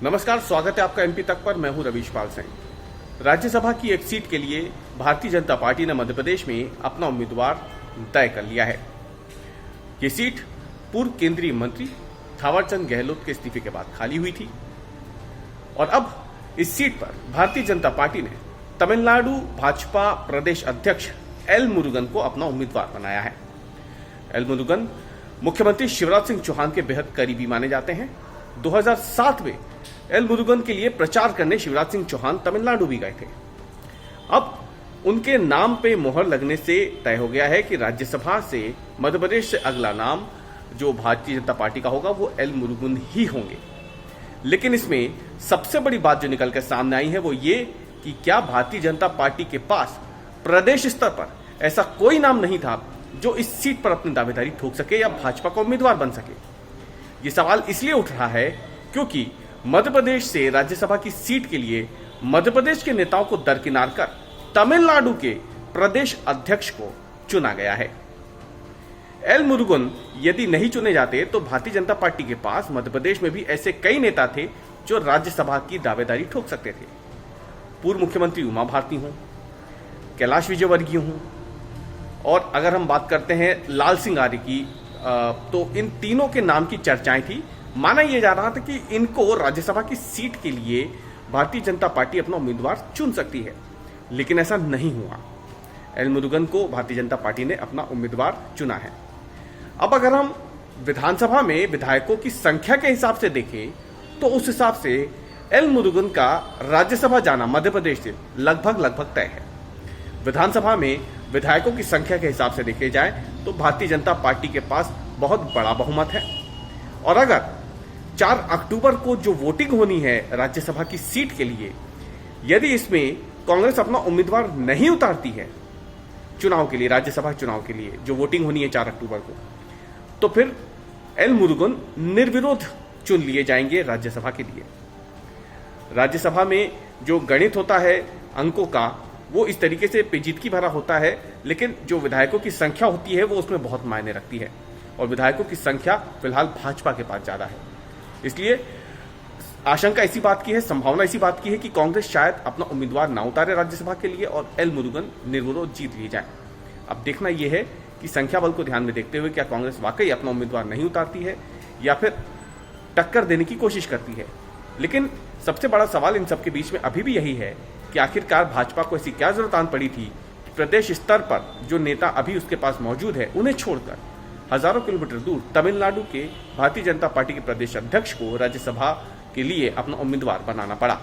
नमस्कार, स्वागत है आपका एमपी तक पर। मैं हूं रवीशपाल सिंह। राज्यसभा की एक सीट के लिए भारतीय जनता पार्टी ने मध्य प्रदेश में अपना उम्मीदवार तय कर लिया है। ये सीट पूर्व केंद्रीय मंत्री थावरचंद गहलोत के इस्तीफे के बाद खाली हुई थी और अब इस सीट पर भारतीय जनता पार्टी ने तमिलनाडु भाजपा प्रदेश अध्यक्ष एल मुरुगन को अपना उम्मीदवार बनाया है। एल मुरुगन मुख्यमंत्री शिवराज सिंह चौहान के बेहद करीबी माने जाते हैं। 2007 में एल मुरुगन के लिए प्रचार करने शिवराज सिंह चौहान तमिलनाडु भी गए थे। अब उनके नाम पे मोहर लगने से तय हो गया है कि राज्यसभा से मध्य प्रदेश से अगला नाम जो भारतीय जनता पार्टी का होगा वो एल मुरुगन ही होंगे। लेकिन इसमें सबसे बड़ी बात जो निकल कर सामने आई है वो ये कि क्या भारतीय जनता पार्टी के पास प्रदेश स्तर पर ऐसा कोई नाम नहीं था जो इस सीट पर अपनी दावेदारी ठोक सके या भाजपा का उम्मीदवार बन सके। ये सवाल इसलिए उठ रहा है क्योंकि मध्य प्रदेश से राज्यसभा की सीट के लिए मध्य प्रदेश के नेताओं को दरकिनार कर तमिलनाडु के प्रदेश अध्यक्ष को चुना गया है। एल मुरुगन यदि नहीं चुने जाते तो भारतीय जनता पार्टी के पास मध्य प्रदेश में भी ऐसे कई नेता थे जो राज्यसभा की दावेदारी ठोक सकते थे। पूर्व मुख्यमंत्री उमा भारती हों, कैलाश विजयवर्गीय हों, और अगर हम बात करते हैं लाल सिंह आर्य की तो इन तीनों के नाम की चर्चाएं थी। माना यह जा रहा था कि इनको राज्यसभा की सीट के लिए भारतीय जनता पार्टी अपना उम्मीदवार चुन सकती है, लेकिन ऐसा नहीं हुआ। एल मुरुगन को भारतीय जनता पार्टी ने अपना उम्मीदवार चुना है। अब अगर हम विधानसभा में विधायकों की संख्या के हिसाब से देखें तो उस हिसाब से एल मुरुगन का राज्यसभा जाना मध्य प्रदेश से लगभग तय है। विधानसभा में विधायकों की संख्या के हिसाब से देखे जाए तो भारतीय जनता पार्टी के पास बहुत बड़ा बहुमत है और अगर 4 अक्टूबर को जो वोटिंग होनी है राज्यसभा की सीट के लिए, यदि इसमें कांग्रेस अपना उम्मीदवार नहीं उतारती है चुनाव के लिए, राज्यसभा चुनाव के लिए जो वोटिंग होनी है 4 अक्टूबर को, तो फिर एल मुरुगन निर्विरोध चुन लिए जाएंगे राज्यसभा के लिए। राज्यसभा में जो गणित होता है अंकों का वो इस तरीके से पेचीदगी भरा होता है, लेकिन जो विधायकों की संख्या होती है वो उसमें बहुत मायने रखती है और विधायकों की संख्या फिलहाल भाजपा के पास ज्यादा है। इसलिए आशंका इसी बात की है, संभावना इसी बात की है कि कांग्रेस शायद अपना उम्मीदवार ना उतारे राज्यसभा के लिए और एल मुरुगन निर्विरोध जीत लिए जाए। अब देखना यह है कि संख्या बल को ध्यान में देखते हुए क्या कांग्रेस वाकई अपना उम्मीदवार नहीं उतारती है या फिर टक्कर देने की कोशिश करती है। लेकिन सबसे बड़ा सवाल इन सबके बीच में अभी भी यही है कि आखिरकार भाजपा को ऐसी क्या जरूरत आन पड़ी थी कि प्रदेश स्तर पर जो नेता अभी उसके पास मौजूद है उन्हें छोड़कर हजारों किलोमीटर दूर तमिलनाडु के भारतीय जनता पार्टी के प्रदेश अध्यक्ष को राज्यसभा के लिए अपना उम्मीदवार बनाना पड़ा।